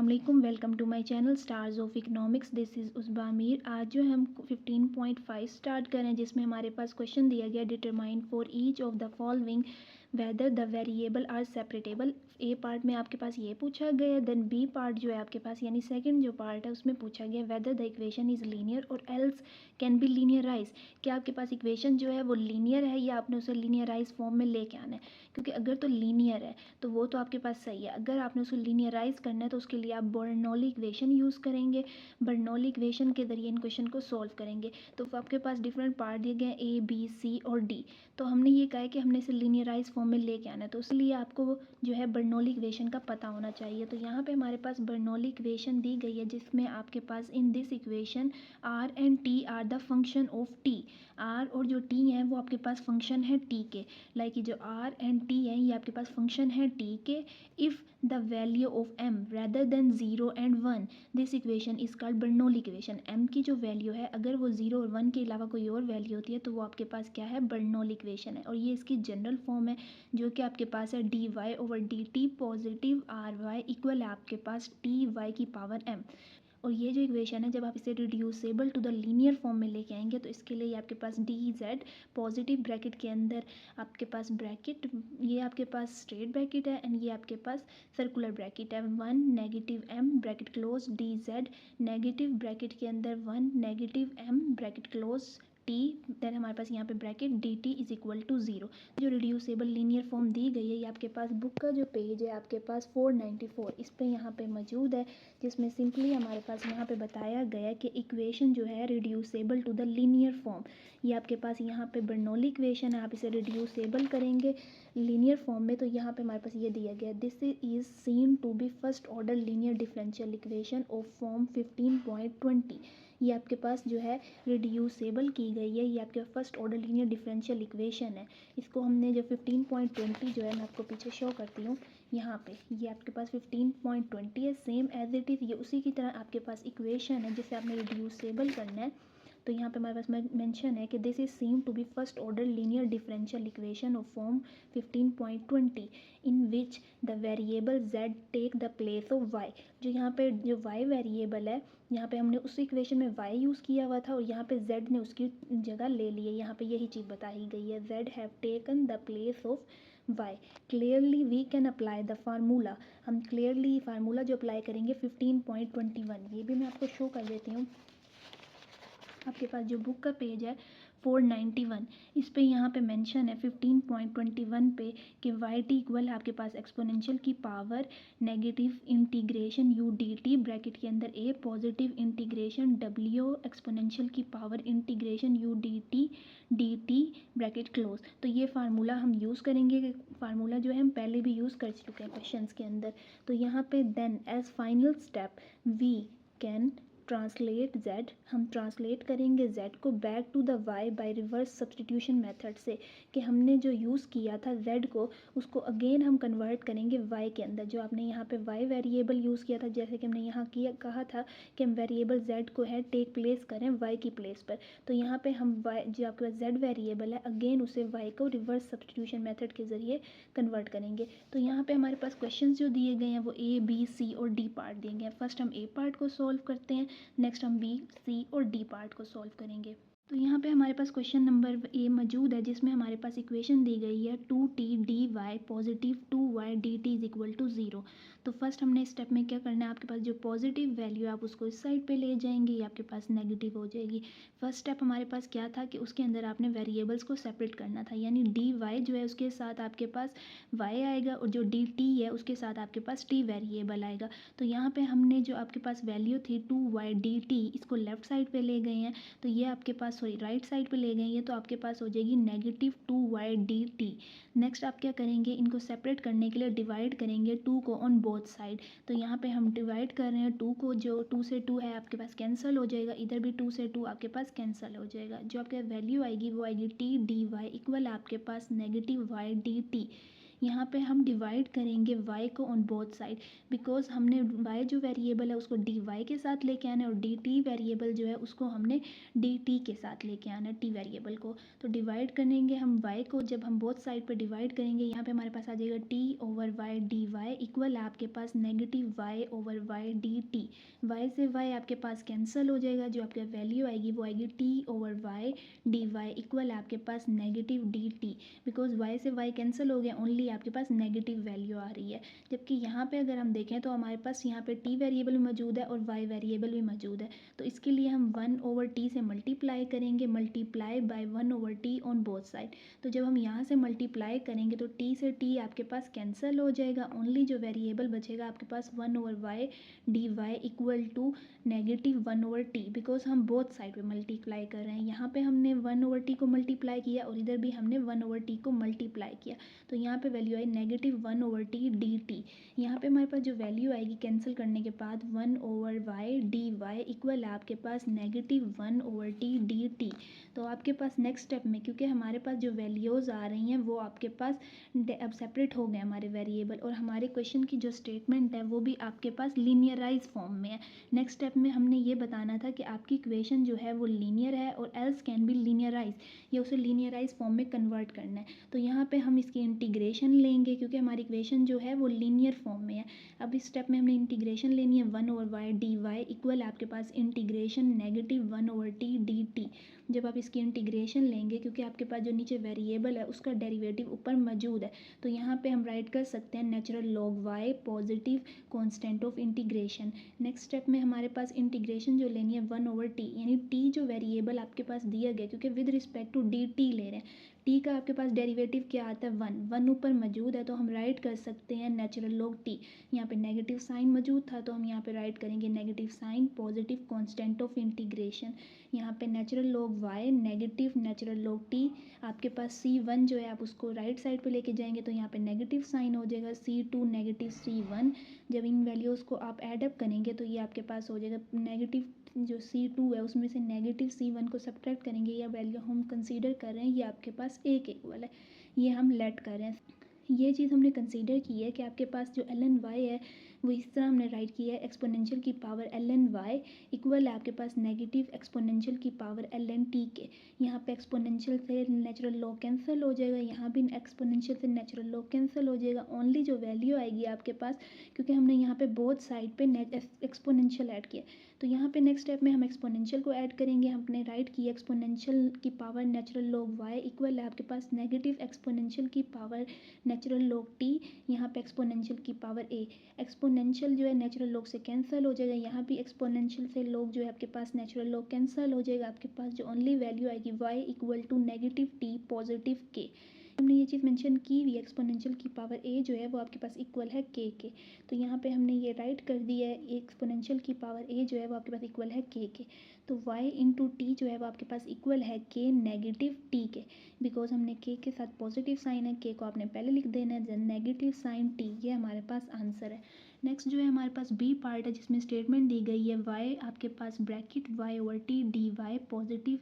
वालेकुम, welcome to my channel stars of economics. This is Usba Mir. आज जो हम 15.5 स्टार्ट करें, जिसमें हमारे पास क्वेश्चन दिया गया, determine for each of the following whether the variable are separable. A part में आपके पास ये पूछा गया, देन बी पार्ट जो है आपके पास यानी सेकंड जो पार्ट है उसमें पूछा गया weather the equation is linear और एल्स कैन बी लीनियराइज। क्या आपके पास इक्वेशन जो है वो लीनियर है या आपने उसे लीनियराइज फॉर्म में लेके आना है, क्योंकि अगर तो लीनियर है तो वो तो आपके पास सही है। अगर आपने उसको लीनियराइज करना है तो उसके लिए आप बर्नौली इक्वेशन यूज़ करेंगे। बर्नौली इक्वेशन के ज़रिए इन क्वेश्चन को सॉल्व करेंगे। तो आपके पास डिफरेंट पार्ट दिए गए ए बी सी और डी। तो हमने ये कहा है कि हमने इसे लीनियराइज फॉर्म में लेके आना है, तो इसलिए आपको जो है बर्नौली इक्वेशन का पता होना चाहिए। तो यहाँ पे हमारे पास बर्नौली इक्वेशन दी गई है, जिसमें आपके पास in this equation r and t are the function of t. R और जो टी हैं वो आपके पास फंक्शन है टी के। लाइक जो आर एंड टी है ये आपके पास फंक्शन है टी के। If the value of m rather than 0 and 1, this equation is called Bernoulli equation. m की जो वैल्यू है अगर वो 0 और 1 के अलावा कोई और वैल्यू होती है तो वो आपके पास क्या है, बर्नौली इक्वेशन है। और ये इसकी जनरल फॉर्म है जो कि आपके पास है dy over dt positive ry equal है आपके पास ty की पावर m। और ये जो इक्वेशन है जब आप इसे reducible to the linear form में लेके आएंगे तो इसके लिए आपके पास डी जेड पॉजिटिव ब्रैकेट के अंदर आपके पास ब्रैकेट, ये आपके पास स्ट्रेट ब्रैकेट है एंड ये आपके पास सर्कुलर ब्रैकेट है, 1 negative m bracket close D Z negative bracket के अंदर 1 negative m bracket close T, then हमारे पास यहाँ पे bracket D T is equal to 0। जो रिड्यूसेबल लीनियर फॉर्म दी गई है ये आपके पास बुक का जो पेज है आपके पास 494 इस पे यहाँ पे मौजूद है, जिसमें सिंपली हमारे पास यहाँ पे बताया गया कि इक्वेशन जो है reducible to the linear form. ये आपके पास यहाँ पे बर्नौली इक्वेशन है, आप इसे रिड्यूसेबल करेंगे लीनियर फॉर्म में तो यहाँ पे हमारे पास ये दिया गया, this is seen to be first order linear differential equation of form 15.20। ये आपके पास जो है रिड्यूसेबल की गई है, ये आपके first order linear differential equation है। इसको हमने जो 15.20 जो है मैं आपको पीछे शो करती हूँ यहाँ पे, ये आपके पास 15.20 है, सेम एज इट इज़ ये उसी की तरह आपके पास इक्वेशन है जिसे आपने रिड्यूसेबल करना है। तो यहाँ पे हमारे पास मेंशन है कि this is seem to be first order linear differential equation of form 15.20 in which the variable z take the place of y। जो यहाँ पे जो y वेरिएबल है यहाँ पे हमने उस इक्वेशन में y यूज़ किया हुआ था और यहाँ पे z ने उसकी जगह ले ली है। यहाँ पे यही चीज़ बताई गई है, z have taken the place of y। Clearly we can apply the formula. हम क्लियरली फार्मूला जो अप्लाई करेंगे 15.21, ये भी मैं आपको शो कर देती हूँ। आपके पास जो बुक का पेज है 491 इस पे यहाँ पे मेंशन है 15.21 पे कि वाई टी इक्वल है आपके पास एक्सपोनेंशियल की power negative integration U D t bracket के अंदर ए पॉजिटिव इंटीग्रेशन डब्ल्यू एक्सपोनेंशियल की power integration U D t bracket close. तो ये फार्मूला हम यूज़ करेंगे, फार्मूला जो है हम पहले भी यूज़ कर चुके हैं क्वेश्चंस के अंदर। तो यहाँ पे then as final step we can translate z, हम ट्रांसलेट करेंगे z को back to the y by reverse substitution method से, कि हमने जो यूज़ किया था z को उसको अगेन हम कन्वर्ट करेंगे y के अंदर। जो आपने यहाँ पे y वेरिएबल यूज़ किया था, जैसे कि हमने यहाँ किया कहा था कि हम वेरिएबल z को है टेक प्लेस करें y की प्लेस पर, तो यहाँ पे हम y जो आपके पास z वेरिएबल है अगेन उसे y को रिवर्स सब्सटीट्यूशन मेथड के ज़रिए कन्वर्ट करेंगे। तो यहाँ पे हमारे पास क्वेश्चन जो दिए गए हैं वो a b c और d पार्ट दिए गए हैं। फर्स्ट हम a पार्ट को सॉल्व करते हैं, नेक्स्ट हम बी सी और डी पार्ट को सॉल्व करेंगे। तो यहाँ पे हमारे पास क्वेश्चन नंबर ए मौजूद है, जिसमें हमारे पास इक्वेशन दी गई है 2t dy positive 2y dt is equal to 0। तो फर्स्ट हमने स्टेप में क्या करना है, आपके पास जो पॉजिटिव वैल्यू है आप उसको इस साइड पे ले जाएंगे, ये आपके पास नेगेटिव हो जाएगी। फर्स्ट स्टेप हमारे पास क्या था कि उसके अंदर आपने वेरिएबल्स को सेपरेट करना था, यानी dy जो है उसके साथ आपके पास y आएगा और जो dt है उसके साथ आपके पास t वेरिएबल आएगा। तो यहाँ पे हमने जो आपके पास वैल्यू थी 2y dt इसको लेफ्ट साइड पे ले गए हैं, तो ये आपके पास सॉरी राइट साइड पे ले गए हैं, तो आपके पास हो जाएगी नेगेटिव 2y dt। नेक्स्ट आप क्या करेंगे, इनको सेपरेट करने के लिए डिवाइड करेंगे 2 को ऑन बोथ साइड। तो यहाँ पे हम डिवाइड कर रहे हैं 2 को, जो 2 से 2 है आपके पास कैंसिल हो जाएगा, इधर भी 2 से 2 आपके पास कैंसिल हो जाएगा। जो आपके वैल्यू आएगी वो आएगी t dy इक्वल आपके पास नेगेटिव y dt। यहाँ पे हम डिवाइड करेंगे y को ऑन बोथ साइड, बिकॉज हमने y जो वेरिएबल है उसको dy के साथ लेके आना है और dt वेरिएबल जो है उसको हमने dt के साथ लेके आना है t वेरिएबल को। तो डिवाइड करेंगे हम y को, जब हम बोथ साइड पर डिवाइड करेंगे यहाँ पे हमारे पास आ जाएगा t over y dy equal आपके पास negative y over y dt। y से y आपके पास कैंसिल हो जाएगा, जो आपकी वैल्यू आएगी वो आएगी t over y dy equal आपके पास नेगेटिव dt, बिकॉज y से y कैंसिल हो गया, ओनली आपके पास नेगेटिव वैल्यू आ रही है। जबकि यहाँ पे अगर हम देखें तो हमारे पास यहाँ पे t वेरिएबल भी मौजूद है और y वेरिएबल भी मौजूद है, तो इसके लिए हम 1 ओवर t से मल्टीप्लाई करेंगे, multiply by 1 over t on both side. तो जब हम यहाँ से मल्टीप्लाई करेंगे तो t से t आपके पास कैंसिल हो जाएगा, ओनली जो वेरिएबल बचेगा आपके पास 1 over y dy equal to negative 1 over t, because हम बोथ साइड पे मल्टीप्लाई कर रहे हैं। यहाँ पे हमने 1 ओवर t को मल्टीप्लाई किया और इधर भी हमने 1 ओवर t को मल्टीप्लाई किया, तो यहाँ पे वैल्यू आई नेगेटिव 1 ओवर t dt। यहाँ पे हमारे पास जो वैल्यू आएगी कैंसिल करने के बाद 1 ओवर y dy इक्वल आपके पास नेगेटिव 1 ओवर t dt। तो आपके पास नेक्स्ट स्टेप में, क्योंकि हमारे पास जो वैल्यूज़ आ रही हैं वो आपके पास अब सेपरेट हो गए हमारे वेरिएबल, और हमारे क्वेश्चन की जो स्टेटमेंट है वो भी आपके पास लीनियराइज फॉर्म में है। नेक्स्ट स्टेप में हमने ये बताना था कि आपकी इक्वेशन जो है वो लीनियर है और एल्स कैन बी लीनियराइज, या उसे लीनियराइज फॉर्म में कन्वर्ट करना है। तो यहाँ पे हम इसकी इंटीग्रेशन लेंगे क्योंकि हमारी इक्वेशन जो है वो लीनियर फॉर्म में है। अब इस स्टेप में हमने इंटीग्रेशन लेनी है 1 ओवर y dy इक्वल आपके पास integration negative 1 over t dt। जब आप इसकी इंटीग्रेशन लेंगे, क्योंकि आपके पास जो नीचे वेरिएबल है उसका डेरिवेटिव ऊपर मौजूद है, तो यहाँ पे हम राइट कर सकते हैं natural log y positive constant of integration. Next step में हमारे पास इंटीग्रेशन जो लेनी है 1 ओवर t, यानी t जो वेरिएबल आपके पास दिया गया, क्योंकि विद रिस्पेक्ट टू dt ले रहे हैं, t का आपके पास डेरिवेटिव क्या आता है 1 ऊपर मौजूद है, तो हम राइट कर सकते हैं नेचुरल लॉग t। यहाँ पे नेगेटिव साइन मौजूद था तो हम यहाँ पे राइट करेंगे negative sign positive constant of integration. यहाँ पे natural log y negative natural log t, आपके पास c1 जो है आप उसको राइट साइड पे लेके जाएंगे तो यहाँ पे नेगेटिव साइन हो जाएगा c2 नेगेटिव c1। जब इन वैल्यूज़ को आप एडअप करेंगे तो ये आपके पास हो जाएगा नेगेटिव जो c2 है उसमें से नेगेटिव c1 को सब्ट्रैक्ट करेंगे, या वैल्यू हम कंसीडर कर रहे हैं ये आपके पास a के इक्वल है, ये हम लेट कर रहे हैं। ये चीज़ हमने कंसीडर की है कि आपके पास जो ln y है वो इस तरह हमने राइट किया है, एक्सपोनेंशियल की पावर ln y इक्वल है आपके पास नेगेटिव एक्सपोनेंशियल की पावर ln t के। यहाँ पे एक्सपोनेंशियल से नेचुरल लॉग कैंसिल हो जाएगा, यहाँ भी एक्सपोनेंशियल से नेचुरल लॉग कैंसिल हो जाएगा, ओनली जो वैल्यू आएगी आपके पास, क्योंकि हमने यहाँ पे बोथ साइड पे एक्सपोनेंशियल ऐड किया, तो यहाँ पे नेक्स्ट स्टेप में हम एक्सपोनेंशियल को ऐड करेंगे। हमने राइट किया एक्सपोनेंशियल की power natural log y equal है आपके पास नेगेटिव एक्सपोनेंशियल की पावर नेचुरल लॉग t, यहाँ पे एक्सपोनेंशियल की पावर a। एक्सपोनेंशियल जो है नेचुरल लॉग से कैंसिल हो जाएगा, यहाँ भी एक्सपोनेंशियल से लॉग जो है आपके पास नेचुरल लॉग कैंसिल हो जाएगा, आपके पास जो ओनली वैल्यू आएगी y equal to negative t positive k। हमने ये चीज़ मेंशन की हुई, एक्सपोनेंशियल की पावर a जो है वो आपके पास इक्वल है k के, तो यहाँ पे हमने ये राइट कर दिया है एक्सपोनेंशियल की पावर a जो है वो आपके पास इक्वल है k के, तो y इंटू टी जो है वो आपके पास इक्वल है k नेगेटिव t के, बिकॉज हमने k के साथ पॉजिटिव साइन है, k को आपने पहले लिख देना है देन नेगेटिव साइन t, ये हमारे पास आंसर है। नेक्स्ट जो है हमारे पास b पार्ट है जिसमें स्टेटमेंट दी गई है y आपके पास bracket y over t dy positive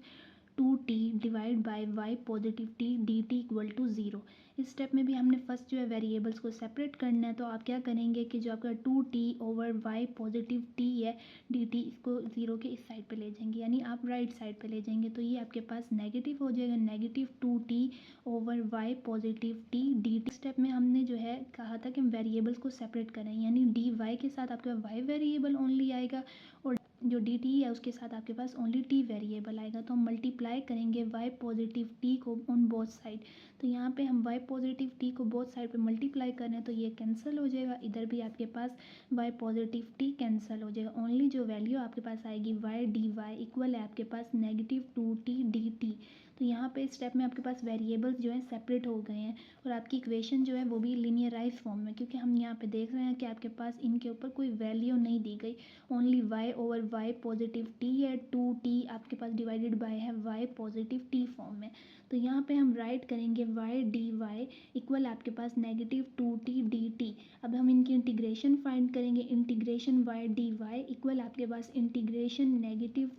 2t divide by y positive t dt equal to 0। इस स्टेप में भी हमने फर्स्ट जो है वेरिएबल्स को सेपरेट करना है, तो आप क्या करेंगे कि जो आपका 2t over y positive t है dt, इसको 0 के इस साइड पे ले जाएंगे, यानी आप राइट साइड पे ले जाएंगे, तो ये आपके पास नेगेटिव हो जाएगा negative 2t over y positive t dt। Step में हमने जो है कहा था कि हम वेरिएबल्स को सेपरेट करें, यानी dy के साथ आपका y वेरिएबल ओनली आएगा और जो डी टी है उसके साथ आपके पास ओनली टी वेरिएबल आएगा, तो हम मल्टीप्लाई करेंगे y पॉजिटिव t को ऑन बोथ साइड। तो यहाँ पे हम y पॉजिटिव t को बोथ साइड पे मल्टीप्लाई कर रहे हैं, तो ये कैंसिल हो जाएगा, इधर भी आपके पास y पॉजिटिव t कैंसिल हो जाएगा, ओनली जो वैल्यू आपके पास आएगी y dy इक्वल है आपके पास नेगेटिव 2t dt। तो यहाँ पे स्टेप में आपके पास वेरिएबल्स जो है सेपरेट हो गए हैं और आपकी इक्वेशन जो है वो भी लीनियराइज फॉर्म में, क्योंकि हम यहाँ पे देख रहे हैं कि आपके पास इनके ऊपर कोई वैल्यू नहीं दी गई, only y over y positive t है, 2t आपके पास डिवाइडेड बाय है y पॉजिटिव t फॉर्म में। तो यहाँ पे हम राइट करेंगे y dy इक्वल आपके पास नेगेटिव 2t dt। अब हम इनकी इंटीग्रेशन फाइंड करेंगे, इंटीग्रेशन y dy इक्वल आपके पास इंटीग्रेशन नेगेटिव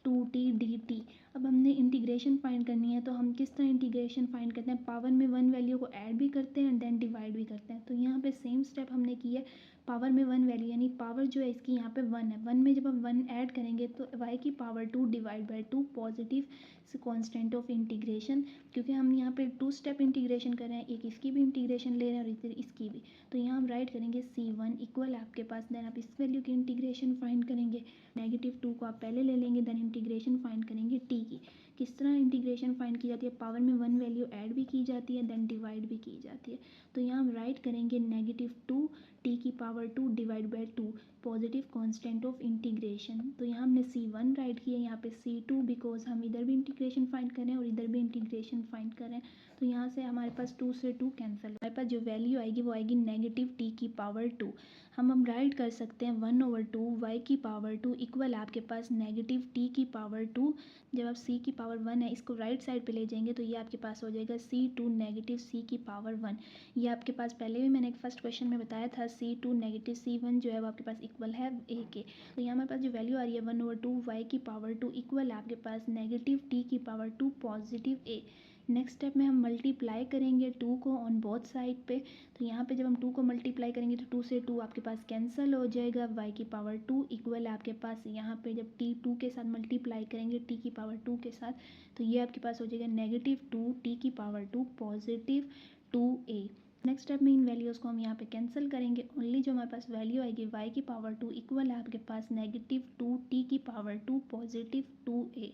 2t dt। अब हमने इंटीग्रेशन फाइंड करनी है, तो हम किस तरह इंटीग्रेशन फाइंड करते हैं, पावर में वन वैल्यू को ऐड भी करते हैं देन डिवाइड भी करते हैं। तो यहाँ पे सेम स्टेप हमने की है, पावर में वन वैल्यू यानी पावर जो है इसकी यहाँ पे वन है, वन में जब हम वन ऐड करेंगे तो y की power 2 divide by 2 positive constant of integration, क्योंकि हम यहाँ पे 2 स्टेप इंटीग्रेशन कर रहे हैं, एक इसकी भी इंटीग्रेशन ले रहे हैं और इधर इसकी भी। तो यहाँ हम राइट करेंगे c1 इक्वल आपके पास, देन आप इस वैल्यू की इंटीग्रेशन फाइंड करेंगे, -2 को आप पहले ले लेंगे देन इंटीग्रेशन फाइंड करेंगे t की। किस तरह इंटीग्रेशन फाइंड की जाती है, पावर में वन वैल्यू ऐड भी की जाती है देन डिवाइड भी की जाती है। तो यहाँ हम राइट करेंगे -2 t की power 2 divide by 2 positive constant of integration. तो यहाँ हमने c1 राइट किया, यहाँ पे c2 बिकॉज हम इधर भी इंटीग्रेशन फाइंड कर रहे हैं और इधर भी इंटीग्रेशन फाइंड कर रहे हैं। तो यहाँ से हमारे पास 2 से 2 कैंसिल, हमारे पास जो वैल्यू आएगी वो आएगी -t की पावर 2। हम राइट कर सकते हैं 1/2 y की पावर 2 इक्वल आपके पास -t की पावर 2। जब आप c की पावर 1 है इसको राइट साइड पे ले जाएंगे तो ये आपके पास हो जाएगा c2 -c की पावर 1। ये आपके पास पहले भी मैंने फर्स्ट क्वेश्चन में बताया था, c2 -c1 जो है वो आपके पास इक्वल है a के। तो यहाँ हमारे पास जो वैल्यू आ रही है 1/2 y की पावर 2 इक्वल आपके पास -t की power 2 positive a। Next step में हम मल्टीप्लाई करेंगे 2 को ऑन बोथ साइड पे। तो यहाँ पे जब हम 2 को मल्टीप्लाई करेंगे तो 2 से 2 आपके पास कैंसिल हो जाएगा, y की पावर 2 इक्वल आपके पास यहाँ पे जब t 2 के साथ मल्टीप्लाई करेंगे t की पावर 2 के साथ तो ये आपके पास हो जाएगा -2 t की power 2 positive 2a। Next step में इन वैल्यूज़ को हम यहाँ पे कैंसिल करेंगे, ओनली जो हमारे पास वैल्यू आएगी y की पावर 2 इक्वल है आपके पास -2 t की पावर 2 पॉजिटिव 2a।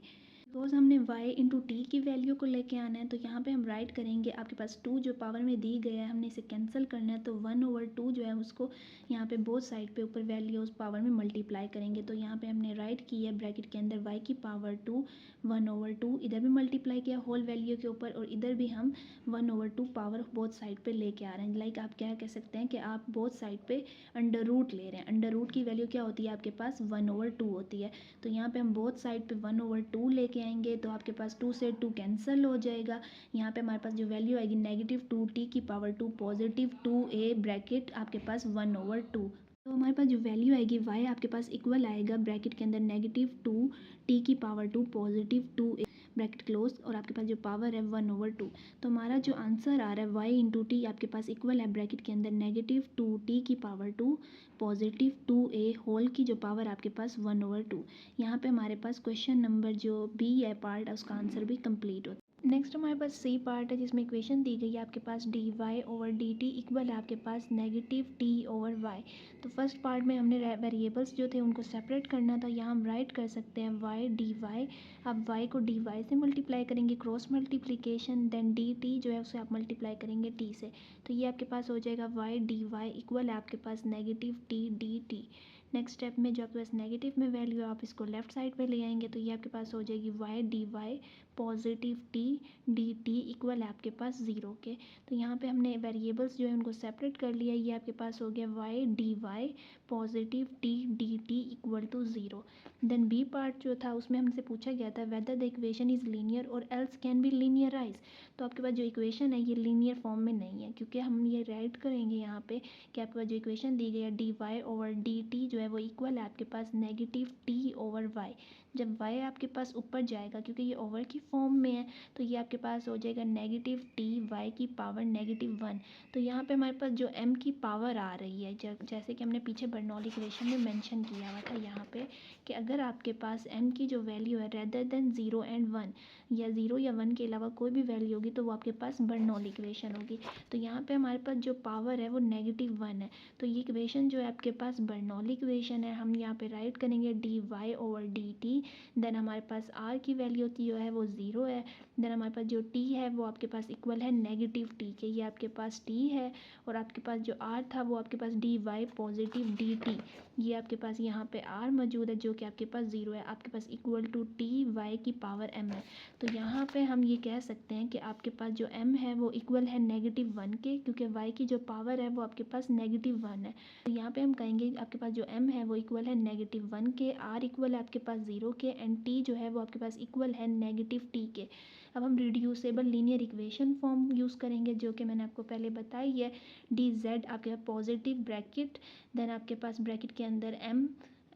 बिकॉज हमने y इंटू टी की वैल्यू को लेके आना है तो यहाँ पे हम राइट करेंगे, आपके पास 2 जो पावर में दी गया है हमने इसे कैंसिल करना है, तो 1/2 जो है उसको यहाँ पे बोथ साइड पे ऊपर वैल्यू उस पावर में मल्टीप्लाई करेंगे। तो यहाँ पे हमने राइट की है ब्रैकेट के अंदर y की पावर 2 1/2, इधर भी मल्टीप्लाई किया होल वैल्यू के ऊपर और इधर भी हम 1/2 पावर बोथ साइड पे लेके आ रहे हैं। लाइक आप क्या कह सकते हैं कि आप बोथ साइड पे अंडर रूट ले रहे हैं। अंडर रूट की वैल्यू क्या होती है आपके पास 1/2 होती है। तो यहाँ पे हम बोथ साइड पे 1/2 लेके आएंगे तो आपके पास 2 से 2 कैंसिल हो जाएगा। यहाँ पे हमारे पास जो वैल्यू आएगी -2t की पावर 2 पॉजिटिव 2a ब्रैकेट आपके पास 1/2। तो हमारे पास जो वैल्यू आएगी y आपके पास इक्वल आएगा ब्रैकेट के अंदर -2t की power 2 positive 2a bracket close और आपके पास जो पावर है 1/2। तो हमारा जो आंसर आ रहा है y इंटू टी आपके पास इक्वल है ब्रैकेट के अंदर -2t की पावर 2 पॉजिटिव 2a होल की जो पावर आपके पास 1/2। यहाँ पे हमारे पास क्वेश्चन नंबर जो बी है पार्ट उसका आंसर भी कंप्लीट होता है। नेक्स्ट हमारे पास सी पार्ट है जिसमें इक्वेशन दी गई है आपके पास dy/dt इक्वल है आपके पास -t/y। तो फर्स्ट पार्ट में हमने वेरिएबल्स जो थे उनको सेपरेट करना था, यहाँ हम राइट कर सकते हैं y dy। आप y को dy से मल्टीप्लाई करेंगे क्रॉस मल्टीप्लिकेशन, देन dt जो है उसे आप मल्टीप्लाई करेंगे t से। तो ये आपके पास हो जाएगा y dy इक्वल है आपके पास -t dt। नेक्स्ट स्टेप में जो आपके पास नेगेटिव में वैल्यू है आप इसको लेफ्ट साइड पे ले आएंगे तो ये आपके पास हो जाएगी y dy positive t dt equal है आपके पास 0 के। तो यहाँ पे हमने वेरिएबल्स जो है उनको सेपरेट कर लिया, ये आपके पास हो गया y dy positive t dt equal to 0। Then B part जो था उसमें हमसे पूछा गया था whether the equation is linear और एल्स कैन बी लीनियराइज। तो आपके पास जो इक्वेशन है ये लीनियर फॉर्म में नहीं है, क्योंकि हम ये राइट करेंगे यहाँ पे कि आपके पास जो इक्वेशन दी गई है dy/dt जो है वो इक्वल है आपके पास -t/y। जब y आपके पास ऊपर जाएगा क्योंकि ये ओवर की फॉर्म में है तो ये आपके पास हो जाएगा -t y की पावर -1। तो यहाँ पे हमारे पास जो m की पावर आ रही है जैसे कि हमने पीछे बर्नौली इक्वेशन में मेंशन किया हुआ था यहाँ पे कि अगर आपके पास m की जो वैल्यू है रेदर देन 0 एंड 1 या 0 या 1 के अलावा कोई भी वैल्यू होगी तो वो आपके पास बर्नौली इक्वेशन होगी। तो यहाँ पे हमारे पास जो पावर है वो -1 है। तो ये इक्वेशन जो है आपके पास बर्नौली इक्वेशन है। हम यहाँ पे राइट करेंगे dy/dt, देन हमारे पास r की वैल्यू जो है वो 0 है, देन हमारे पास जो t है वो आपके पास इक्वल है -t के, ये आपके पास t है और आपके पास जो r था वो आपके पास dy पॉजिटिव dt, ये आपके पास यहाँ पे r मौजूद है जो कि आपके पास 0 है, आपके पास इक्वल टू t y की पावर m है। तो यहाँ पे हम ये कह सकते हैं कि आपके पास जो m है वो इक्वल है -1 के, क्योंकि y की जो पावर है वो आपके पास -1 है। तो यहाँ पे हम कहेंगे आपके पास जो m है वो इक्वल है -1 के, r इक्वल है आपके पास 0 के एंड t जो है वो आपके पास इक्वल है -t के। अब हम reducible linear equation form use करेंगे जो कि मैंने आपको पहले बताई है। dz आपके पास पॉजिटिव ब्रैकेट, देन आपके पास ब्रैकेट के अंदर m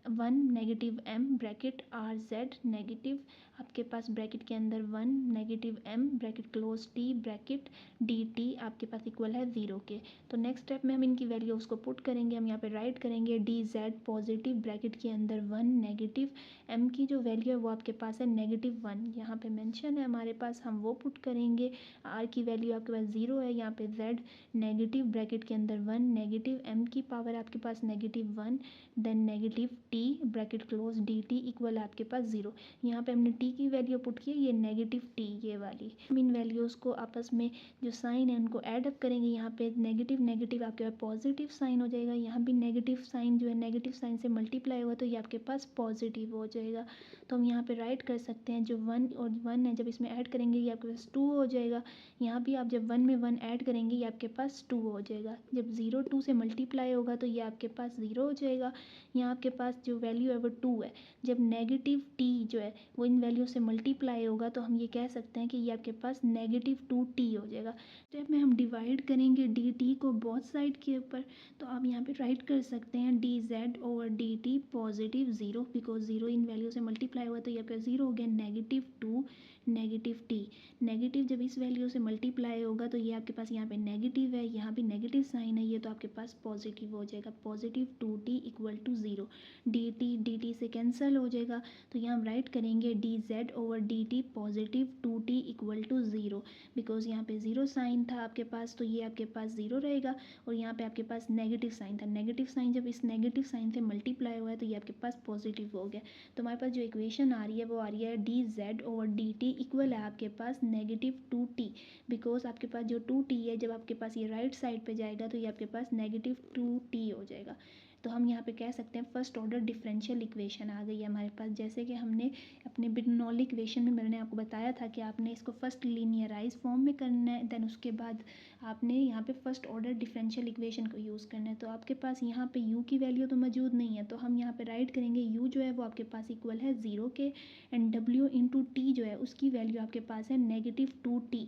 one negative M bracket R Z negative आपके पास ब्रैकेट के अंदर one negative M bracket close T bracket D T आपके पास इक्वल है 0 के। तो नेक्स्ट स्टेप में हम इनकी वैल्यूज़ को पुट करेंगे। हम यहाँ पे राइट करेंगे डी जेड पॉजिटिव ब्रैकेट के अंदर वन नेगेटिव एम की जो वैल्यू है वो आपके पास है -1 यहाँ पे मेंशन है हमारे पास, हम वो पुट करेंगे। आर की वैल्यू आपके पास 0 है, यहाँ पे जेड नेगेटिव ब्रैकेट के अंदर वन नेगेटिव एम की पावर आपके पास -1 then negative T bracket close D T equal आपके पास 0। यहाँ पे हमने टी की वैल्यू पुट की है, ये नेगेटिव टी ये वाली। हम इन वैल्यूज़ को आपस में जो साइन है उनको ऐड अप करेंगे। यहाँ पे नेगेटिव नेगेटिव आपके पास पॉजिटिव साइन हो जाएगा, यहाँ भी नेगेटिव साइन जो है नेगेटिव साइन से मल्टीप्लाई होगा तो ये आपके पास पॉजिटिव हो जाएगा। तो हम यहाँ पे राइट कर सकते हैं जो वन और वन है जब इसमें ऐड करेंगे ये आपके पास 2 हो जाएगा। यहाँ भी आप जब वन में वन ऐड करेंगे ये आपके पास 2 हो जाएगा। जब 0 2 से मल्टीप्लाई होगा तो ये आपके पास 0 हो जाएगा। यहाँ आपके पास जो वैल्यू है वो 2 है। जब नेगेटिव टी जो है वो इन वैल्यू से मल्टीप्लाई होगा तो हम ये कह सकते हैं कि ये आपके पास -2t हो जाएगा। स्टेप में हम डिवाइड करेंगे डी टी को बोथ साइड के ऊपर, तो आप यहाँ पे राइट कर सकते हैं D Z over D T positive 0 because 0 in value से मल्टीप्लाई हुआ तो यहाँ पे 0 हो गया। -2 नेगेटिव टी नेगेटिव जब इस वैल्यू से मल्टीप्लाई होगा तो ये आपके पास यहाँ पे नेगेटिव है, यहाँ भी नेगेटिव साइन है ये तो आपके पास पॉजिटिव हो जाएगा। +2t equal to 0 D T से कैंसिल हो जाएगा तो यहाँ हम राइट करेंगे D Z over D T +2t equal to 0 because यहाँ पे 0 साइन था आपके पास तो ये आपके पास 0 रहेगा और यहाँ पे आपके पास नेगेटिव साइन था। नेगेटिव साइन जब इस नेगेटिव साइन से मल्टीप्लाई हुआ है तो ये आपके पास पॉजिटिव हो गया। तो हमारे पास जो इक्वेशन आ रही है वो आ रही है D Z over D T equal है आपके पास -2t बिकॉज आपके पास जो 2t है जब आपके पास ये राइट साइड पे जाएगा तो ये आपके पास -2t हो जाएगा। तो हम यहाँ पे कह सकते हैं फर्स्ट ऑर्डर डिफरेंशियल इक्वेशन आ गई है हमारे पास। जैसे कि हमने अपने बिर्नौली इक्वेशन में मैंने आपको बताया था कि आपने इसको फर्स्ट लीनियराइज फॉर्म में करना है, देन उसके बाद आपने यहाँ पे फर्स्ट ऑर्डर डिफरेंशियल इक्वेशन को यूज़ करना है। तो आपके पास यहाँ पे u की वैल्यू तो मौजूद नहीं है तो हम यहाँ पे राइट करेंगे u जो है वो आपके पास इक्वल है 0 के एंड w इंटू टी जो है उसकी वैल्यू आपके पास है -2t।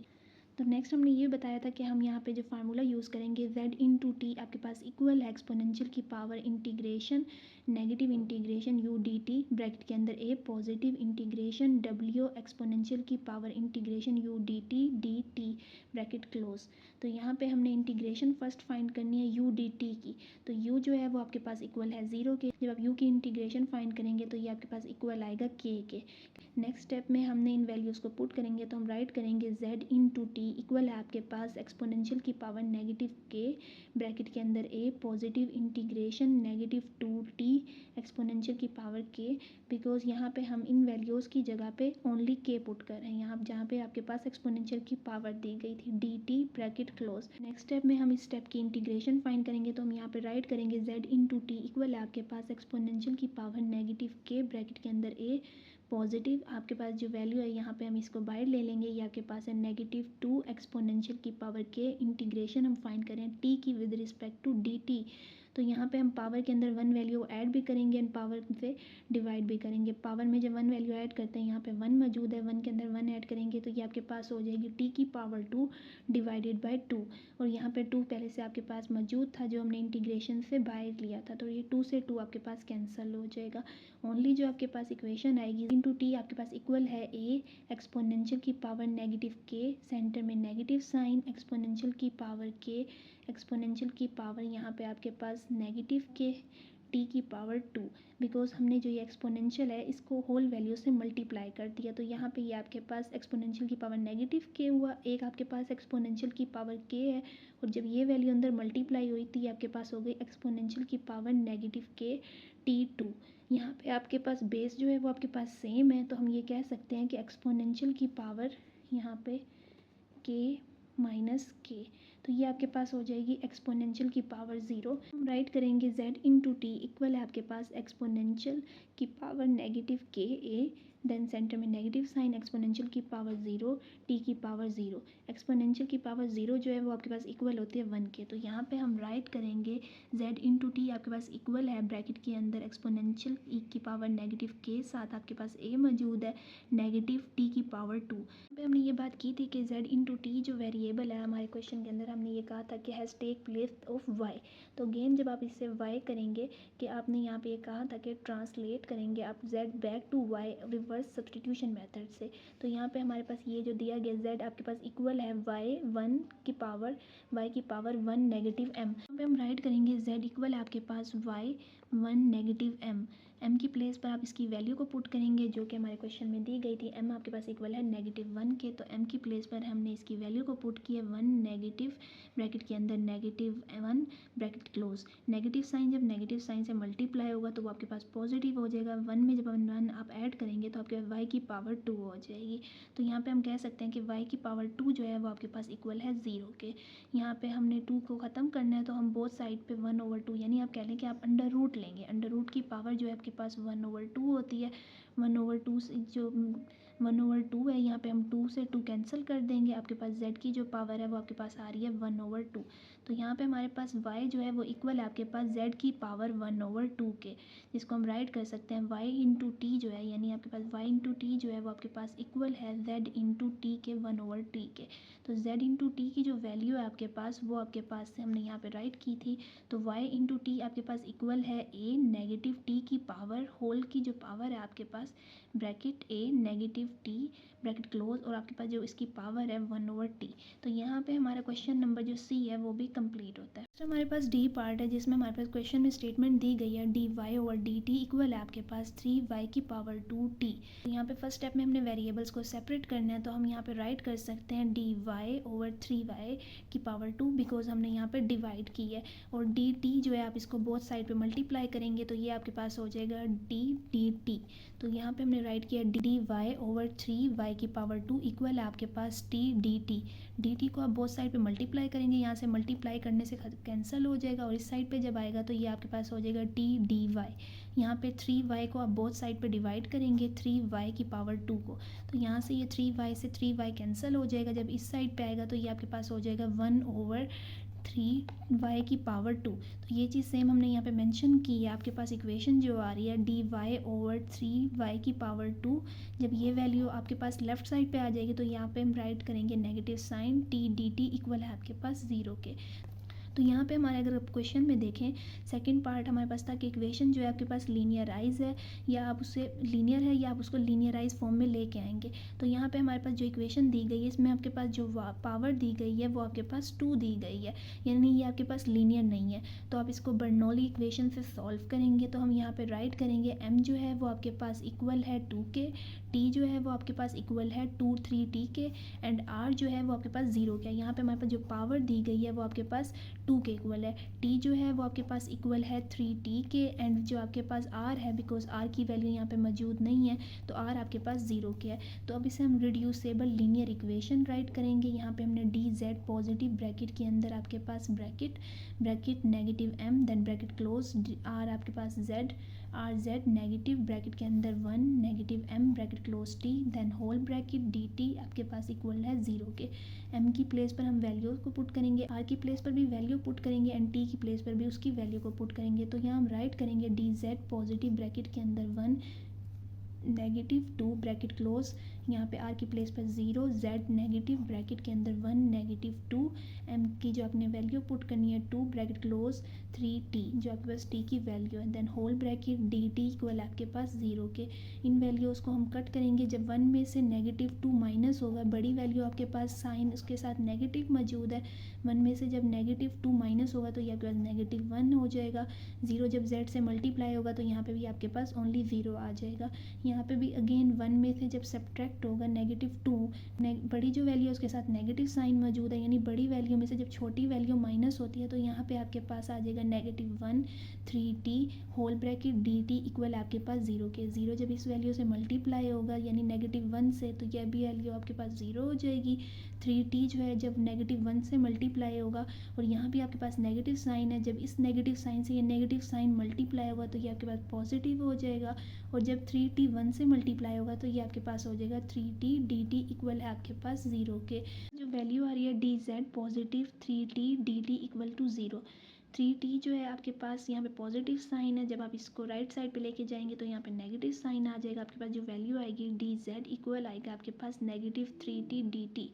तो नेक्स्ट हमने ये बताया था कि हम यहाँ पे जो फार्मूला यूज़ करेंगे z इंटू टी आपके पास इक्वल है एक्सपोनेंशियल की power integration negative integration u d t bracket के अंदर a positive integration w exponential की power integration u d t bracket close. तो यहाँ पे हमने इंटीग्रेशन फर्स्ट फाइंड करनी है u डी टी की, तो u जो है वो आपके पास इक्वल है 0 के। जब आप u की इंटीग्रेशन फाइंड करेंगे तो ये आपके पास इक्वल आएगा k के। नेक्स्ट स्टेप में हमने इन वैल्यूज़ को पुट करेंगे तो हम राइट करेंगे z इंटू टी इक्वल है आपके पास एक्सपोनेंशियल की पावर -k ब्रैकेट के अंदर a positive integration -2t exponential की पावर k बिकॉज यहाँ पे हम इन वैल्यूज़ की जगह पे ओनली k पुट कर रहे हैं यहाँ जहाँ पे आपके पास एक्सपोनेंशियल की पावर दी गई थी dt bracket close. Next step में हम इस स्टेप की इंटीग्रेशन फाइंड करेंगे तो हम यहाँ पे राइट करेंगे z इंटू टी इक्वल है आपके पास एक्सपोनेंशियल की पावर -k ब्रैकेट के अंदर a पॉजिटिव आपके पास जो वैल्यू है यहाँ पे हम इसको बाहर ले लेंगे, ये आपके पास है -2 एक्सपोनेंशियल की पावर k इंटीग्रेशन हम फाइंड करें t की विद रिस्पेक्ट टू dt। तो यहाँ पे हम पावर के अंदर वन वैल्यू ऐड भी करेंगे एंड पावर से डिवाइड भी करेंगे। पावर में जब वन वैल्यू ऐड करते हैं यहाँ पे वन मौजूद है, वन के अंदर वन ऐड करेंगे तो ये आपके पास हो जाएगी t की पावर 2 डिवाइडेड बाय 2 और यहाँ पे 2 पहले से आपके पास मौजूद था जो हमने इंटीग्रेशन से बाहर लिया था तो ये 2 से 2 आपके पास कैंसिल हो जाएगा। ओनली जो आपके पास इक्वेशन आएगी इंटू टी आपके पास इक्वल है a एक्सपोनेंशियल की पावर -k सेंटर में नेगेटिव साइन एक्सपोनेंशियल की पावर k एक्सपोनेंशियल की पावर यहाँ पे आपके पास -k t की पावर 2 बिकॉज हमने जो ये एक्सपोनेंशियल है इसको होल वैल्यू से मल्टीप्लाई कर दिया तो यहाँ पे ये आपके पास एक्सपोनेंशियल की पावर -k हुआ, एक आपके पास एक्सपोनेंशियल की पावर k है और जब ये वैल्यू अंदर मल्टीप्लाई हुई थी आपके पास हो गई एक्सपोनेंशियल की पावर -k t2। यहाँ पे आपके पास बेस जो है वो आपके पास सेम है तो हम ये कह सकते हैं कि एक्सपोनेंशियल की पावर यहाँ पे k -k तो ये आपके पास हो जाएगी एक्सपोनेंशियल की पावर 0। हम राइट करेंगे z इंटू टी इक्वल है आपके पास एक्सपोनेंशियल की पावर -ka देन सेंटर में नेगेटिव साइन, एक्सपोनेंशियल की पावर 0, टी की पावर 0। एक्सपोनेंशियल की पावर 0 जो है वो आपके पास इक्वल होती है 1 के। तो यहाँ पे हम राइट करेंगे z इंटू टी आपके पास इक्वल है ब्रैकेट के अंदर एक्सपोनेंशियल ई की पावर नेगेटिव के साथ आपके पास a मौजूद है नेगेटिव टी की पावर 2। पे हमने ये बात की थी कि z इंटू टी जो वेरिएबल है हमारे क्वेश्चन के अंदर हमने ये कहा था कि has take place of y। तो अगेन जब आप इससे y करेंगे कि आपने यहाँ पे ये कहा था कि ट्रांसलेट करेंगे आप z back to y reverse substitution method से। तो यहाँ पे हमारे पास ये जो दिया गया z आपके पास इक्वल है y की पावर 1 नेगेटिव m। यहाँ पे हम राइट करेंगे z इक्वल है आपके पास y 1 नेगेटिव m की प्लेस पर आप इसकी वैल्यू को पुट करेंगे जो कि हमारे क्वेश्चन में दी गई थी। m आपके पास इक्वल है -1 के। तो m की प्लेस पर हमने इसकी वैल्यू को पुट किया 1 नेगेटिव ब्रैकेट के अंदर -1 ब्रैकेट क्लोज। नेगेटिव साइन जब नेगेटिव साइन से मल्टीप्लाई होगा तो वो आपके पास पॉजिटिव हो जाएगा। 1 में जब 1 आप ऐड करेंगे तो आपके पास y की पावर 2 हो जाएगी। तो यहाँ पे हम कह सकते हैं कि y की पावर 2 जो है वो आपके पास इक्वल है 0 के। यहाँ पे हमने 2 को ख़त्म करना है तो हम बोथ साइड पे 1/2 यानी आप कह लें कि आप अंडर रूट लेंगे। अंडर रूट की पावर जो है आपके पास 1/2 होती है। 1/2 से जो 1/2 है यहाँ पे हम 2 से 2 कैंसिल कर देंगे। आपके पास z की जो पावर है वो आपके पास आ रही है 1/2। तो यहाँ पे हमारे पास y जो है वो इक्वल है आपके पास z की पावर 1/2 के, जिसको हम राइट कर सकते हैं y इंटू टी जो है यानी आपके पास y इंटू टी जो है वो आपके पास इक्वल है z इंटू टी के 1/t के। तो z इंटू टी की जो वैल्यू है आपके पास वो आपके पास से हमने यहाँ पे राइट की थी। तो y इंटू टी आपके पास इक्वल है a नेगेटिव टी की पावर होल की जो पावर है आपके पास bracket a negative T bracket close और आपके पास जो इसकी पावर है 1/t। तो यहाँ पे हमारा क्वेश्चन नंबर जो सी है वो भी कंप्लीट होता है। तो हमारे पास डी पार्ट है जिसमें हमारे पास क्वेश्चन में स्टेटमेंट दी गई है dy/dt इक्वल है आपके पास 3y की पावर 2t। तो यहाँ पे फर्स्ट स्टेप में हमने वेरिएबल्स को सेपरेट करना है तो हम यहाँ पे राइट कर सकते हैं dy/3y की पावर 2 बिकॉज हमने यहाँ पे डिवाइड की है। और dt जो है आप इसको बोथ साइड पे मल्टीप्लाई करेंगे तो ये आपके पास हो जाएगा dt। तो यहाँ पे हमने राइट किया dy/3y की पावर 2 इक्वल है आपके पास t dt को आप बोथ साइड पे मल्टीप्लाई करेंगे। यहाँ से मल्टीप्लाई करने से कैंसिल हो जाएगा और इस साइड पे जब आएगा तो ये आपके पास हो जाएगा t dy। यहाँ पे 3y को आप बोथ साइड पे डिवाइड करेंगे 3y की पावर 2 को। तो यहाँ से ये 3y से 3y कैंसिल हो जाएगा। जब इस साइड पे आएगा तो ये आपके पास हो जाएगा 1/3y की पावर 2। तो ये चीज़ सेम हमने यहाँ पे मेंशन की है। आपके पास इक्वेशन जो आ रही है dy/3y की पावर 2। जब ये वैल्यू आपके पास लेफ्ट साइड पे आ जाएगी तो यहाँ पे हम राइट करेंगे negative sign t dt equal है आपके पास 0 के। तो यहाँ पे हमारे अगर आप क्वेश्चन में देखें सेकंड पार्ट हमारे पास था कि इक्वेशन जो है आपके पास लीनियराइज है या आप उससे लीनियर है या आप उसको लीनियराइज फॉर्म में लेके आएंगे। तो यहाँ पे हमारे पास जो इक्वेशन दी गई है इसमें आपके पास जो पावर दी गई है वो आपके पास 2 दी गई है यानी ये आपके पास लीनियर नहीं है। तो आप इसको बर्नौली इक्वेशन से सॉल्व करेंगे तो हम यहाँ पर राइट करेंगे m जो है वो आपके पास इक्वल है 2 के, t जो है वो आपके पास इक्वल है 2/3t के एंड r जो है वो आपके पास 0 के। यहाँ पे हमारे पास जो पावर दी गई है वो आपके पास 2 के इक्वल है। t जो है वो आपके पास इक्वल है 3t के एंड जो आपके पास r है बिकॉज r की वैल्यू यहाँ पे मौजूद नहीं है तो r आपके पास 0 के है। तो अब इसे हम रिड्यूसेबल लीनियर इक्वेशन राइट करेंगे। यहाँ पे हमने dz पॉजिटिव ब्रैकेट के अंदर आपके पास bracket negative m then bracket close r आपके पास z rz नेगेटिव ब्रैकेट के अंदर 1 negative m bracket close t then whole bracket dt आपके पास इक्वल है 0 के। m की प्लेस पर हम वैल्यू को पुट करेंगे, r की प्लेस पर भी वैल्यू पुट करेंगे एंड t की प्लेस पर भी उसकी वैल्यू को पुट करेंगे। तो यहाँ हम राइट करेंगे dz पॉजिटिव ब्रैकेट के अंदर 1 नेगेटिव 2 ब्रैकेट क्लोज यहाँ पे r की प्लेस पर 0 z नेगेटिव ब्रैकेट के अंदर 1 नेगेटिव 2 m की जो आपने वैल्यू पुट करनी है 2 ब्रैकेट क्लोज 3t जो आपके पास t की वैल्यू है then whole bracket dt equal आपके पास 0 के। इन वैल्यूज़ को हम कट करेंगे। जब 1 में से नेगेटिव 2 माइनस होगा बड़ी वैल्यू आपके पास साइन उसके साथ नेगेटिव मौजूद है। 1 में से जब नेगेटिव 2 माइनस होगा तो ये आपके पास नेगेटिव 1 हो जाएगा। 0 जब z से मल्टीप्लाई होगा तो यहाँ पे भी आपके पास ओनली 0 आ जाएगा। यहाँ पे भी अगेन 1 में से जब सब्ट्रैक्ट होगा नेगेटिव 2 बड़ी जो वैल्यू है उसके साथ नेगेटिव साइन मौजूद है यानी बड़ी वैल्यू में से जब छोटी वैल्यू माइनस होती है तो यहाँ पे आपके पास आ जाएगा negative 1 3t whole bracket dt equal आपके पास 0 के। 0 जब इस वैल्यू से मल्टीप्लाई होगा यानी नेगेटिव 1 से तो यह भी वैल्यू आपके पास 0 हो जाएगी। 3t जो है जब -1 से मल्टीप्लाई होगा, और यहाँ भी आपके पास नेगेटिव साइन है, जब इस नेगेटिव साइन से ये नेगेटिव साइन मल्टीप्लाई होगा तो ये आपके पास पॉजिटिव हो जाएगा, और जब 3t 1 से मल्टीप्लाई होगा तो ये आपके पास हो जाएगा 3t dt इक्वल है आपके पास 0 के। जो वैल्यू आ रही है dz positive 3t dt equal to 0। 3t जो है आपके पास यहाँ पे पॉजिटिव साइन है, जब आप इसको राइट साइड पे लेके जाएंगे तो यहाँ पे नेगेटिव साइन आ जाएगा। आपके पास जो वैल्यू आएगी dz इक्वल आएगा आपके पास -3t dt।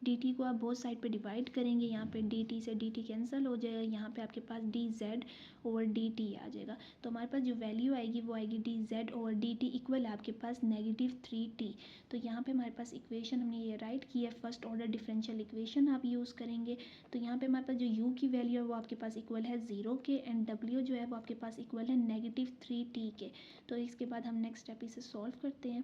dt को आप बोथ साइड पे डिवाइड करेंगे, यहाँ पे dt से dt कैंसिल हो जाएगा, यहाँ पे आपके पास dz ओवर dt आ जाएगा। तो हमारे पास जो वैल्यू आएगी वो आएगी dz ओवर dt इक्वल आपके पास -3t। तो यहाँ पे हमारे पास इक्वेशन हमने ये राइट की है, फर्स्ट ऑर्डर डिफरेंशियल इक्वेशन आप यूज़ करेंगे। तो यहाँ पे हमारे पास जो u की वैल्यू है वो आपके पास इक्वल है 0 के, एंड w जो है वो आपके पास इक्वल है -3t के। तो इसके बाद हम नेक्स्ट स्टेप इसे सॉल्व करते हैं।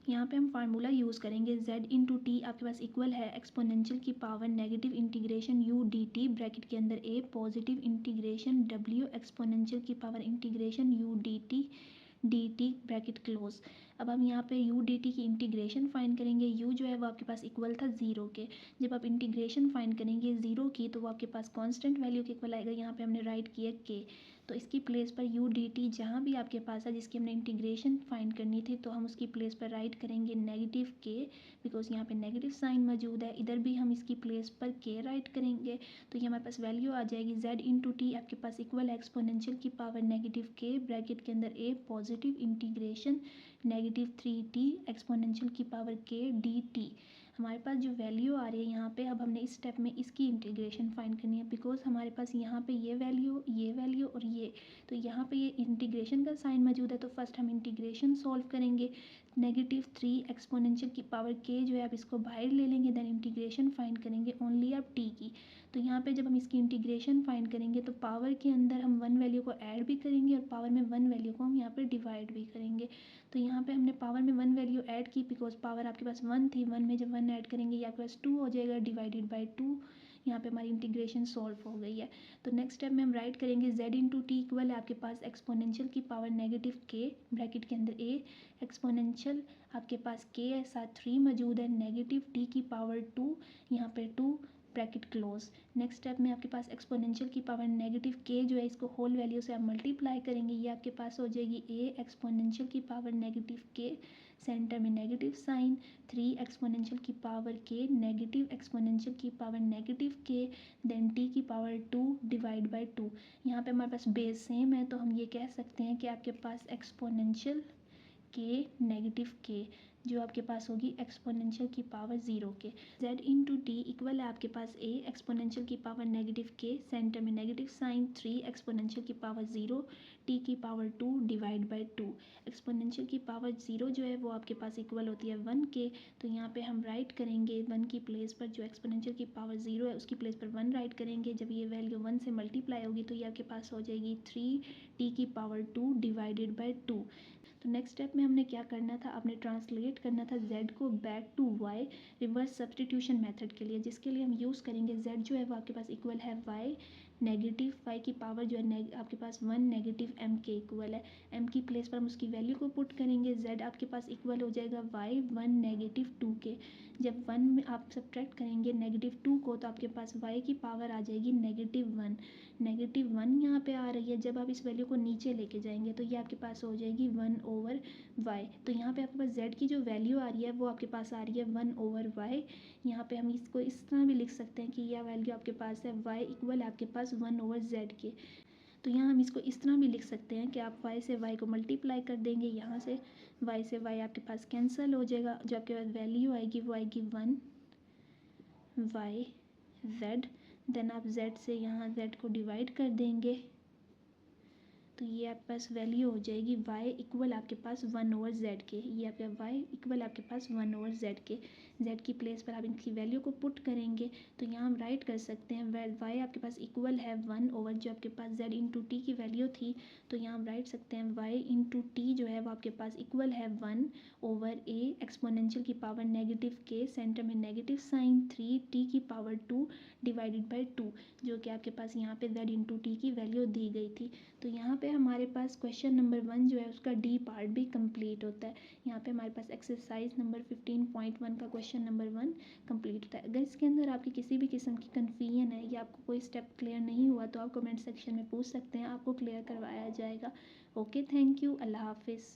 यहाँ पे हम फार्मूला यूज़ करेंगे z इंटू टी आपके पास इक्वल है एक्सपोनेंशियल की power negative integration u dt bracket के अंदर a positive integration w exponential की power integration u dt bracket close. अब हम यहाँ पे u dt की इंटीग्रेशन फाइंड करेंगे। u जो है वो आपके पास इक्वल था 0 के, जब आप इंटीग्रेशन फाइंड करेंगे 0 की तो वो आपके पास कांस्टेंट वैल्यू के इक्वल आएगा। यहाँ पे हमने राइट किया k, तो इसकी प्लेस पर u dt जहाँ भी आपके पास है जिसकी हमने इंटीग्रेशन फाइंड करनी थी तो हम उसकी प्लेस पर राइट करेंगे -k, बिकॉज यहाँ पे नेगेटिव साइन मौजूद है। इधर भी हम इसकी प्लेस पर k राइट करेंगे, तो ये हमारे पास वैल्यू आ जाएगी z इंटू टी आपके पास इक्वल एक्सपोनेंशियल की पावर -k ब्रैकेट के अंदर a positive integration -3t exponential की पावर k dt। हमारे पास जो वैल्यू आ रही है यहाँ पे, अब हमने इस स्टेप में इसकी इंटीग्रेशन फाइंड करनी है, बिकॉज हमारे पास यहाँ पे ये वैल्यू और ये, तो यहाँ पे ये इंटीग्रेशन का साइन मौजूद है। तो फर्स्ट हम इंटीग्रेशन सॉल्व करेंगे। -3 एक्सपोनेंशियल की पावर k जो है आप इसको बाहर ले लेंगे, देन इंटीग्रेशन फाइंड करेंगे ओनली आप t की। तो यहाँ पे जब हम इसकी इंटीग्रेशन फाइंड करेंगे तो पावर के अंदर हम 1 वैल्यू को ऐड भी करेंगे और पावर में 1 वैल्यू को हम यहाँ पे डिवाइड भी करेंगे। तो यहाँ पे हमने पावर में 1 वैल्यू ऐड की, बिकॉज पावर आपके पास 1 थी, 1 में जब 1 ऐड करेंगे ये आपके पास 2 हो जाएगा डिवाइडेड बाई 2। यहाँ पे हमारी इंटीग्रेशन सॉल्व हो गई है। तो नेक्स्ट स्टेप में हम राइट करेंगे z इंटू टी इक्वल है आपके पास एक्सपोनेंशियल की पावर -k ब्रैकेट के अंदर a एक्सपोनेंशियल आपके पास k है, साथ 3 मौजूद है, -t की पावर 2, यहाँ पे 2 ब्रैकेट क्लोज। नेक्स्ट स्टेप में आपके पास एक्सपोनेंशियल की पावर -k जो है इसको होल वैल्यू से आप मल्टीप्लाई करेंगे, ये आपके पास हो जाएगी a एक्सपोनेंशियल की पावर -k, सेंटर में नेगेटिव साइन, 3 एक्सपोनेंशियल की पावर k नेगेटिव एक्सपोनेंशियल की पावर -k, देन t की पावर 2 डिवाइड बाई 2। यहाँ पे हमारे पास बेस सेम है तो हम ये कह सकते हैं कि आपके पास एक्सपोनेंशियल k नेगेटिव k जो आपके पास होगी एक्सपोनेंशियल की पावर 0 के। z इंटू टी इक्वल है आपके पास a एक्सपोनेंशियल की पावर -k, सेंटर में नेगेटिव साइन, 3 एक्सपोनेंशियल की पावर 0 t की पावर 2 डिवाइड बाई 2। एक्सपोनेंशियल की पावर 0 जो है वो आपके पास इक्वल होती है 1 के, तो यहाँ पे हम राइट करेंगे 1 की प्लेस पर, जो एक्सपोनेंशियल की पावर 0 है उसकी प्लेस पर 1 राइट करेंगे। जब ये वैल्यू 1 से मल्टीप्लाई होगी तो ये आपके पास हो जाएगी 3t की पावर 2 डिवाइडेड बाई 2। तो नेक्स्ट स्टेप में हमने क्या करना था, आपने ट्रांसलेट करना था z को back to y reverse substitution method के लिए, जिसके लिए हम यूज़ करेंगे z जो है वो आपके पास इक्वल है y नेगेटिव y की पावर जो है आपके पास 1 नेगेटिव m के इक्वल है। m की प्लेस पर हम उसकी वैल्यू को पुट करेंगे, z आपके पास इक्वल हो जाएगा y 1 नेगेटिव 2 के। जब 1 में आप सब्ट्रैक्ट करेंगे -2 को तो आपके पास y की पावर आ जाएगी -1। -1 यहाँ पे आ रही है, जब आप इस वैल्यू को नीचे लेके जाएंगे तो ये आपके पास हो जाएगी 1 ओवर y। तो यहाँ पे आपके पास z की जो वैल्यू आ रही है वो आपके पास आ रही है 1 ओवर y। यहाँ पे हम इसको इस तरह भी लिख सकते हैं कि यह वैल्यू आपके पास है y इक्वल आपके पास 1 ओवर z के। तो यहाँ हम इसको इस तरह भी लिख सकते हैं कि आप y से y को मल्टीप्लाई कर देंगे, यहाँ से y आपके पास कैंसिल हो जाएगा, जो आपके पास वैल्यू आएगी वो आएगी 1 y z, देन आप z से यहाँ z को डिवाइड कर देंगे तो ये आपके पास वैल्यू हो जाएगी y इक्वल आपके पास 1 ओवर z के। ये आपका y इक्वल आपके पास 1 ओवर z के। z की प्लेस पर आप इनकी वैल्यू को पुट करेंगे तो यहाँ हम राइट कर सकते हैं y आपके पास इक्वल है 1 ओवर जो आपके पास z इंटू टी की वैल्यू थी, तो यहाँ हम राइट सकते हैं y इंटू टी जो है वो आपके पास इक्वल है 1 ओवर a एक्सपोनेंशियल की पावर -k, सेंटर में नेगेटिव साइन, 3t की पावर 2 डिवाइडेड बाई 2, जो कि आपके पास यहाँ पे z इंटू टी की वैल्यू दी गई थी। तो यहाँ पे हमारे पास क्वेश्चन नंबर 1 जो है उसका डी पार्ट भी कंप्लीट होता है। यहाँ पे हमारे पास एक्सरसाइज नंबर 15.1 का क्वेश्चन क्वेश्चन नंबर 1 कंप्लीट होता है। अगर इसके अंदर आपकी किसी भी किस्म की कन्फ्यूजन है या आपको कोई स्टेप क्लियर नहीं हुआ तो आप कमेंट सेक्शन में पूछ सकते हैं, आपको क्लियर करवाया जाएगा। ओके, थैंक यू, अल्लाह हाफिज़।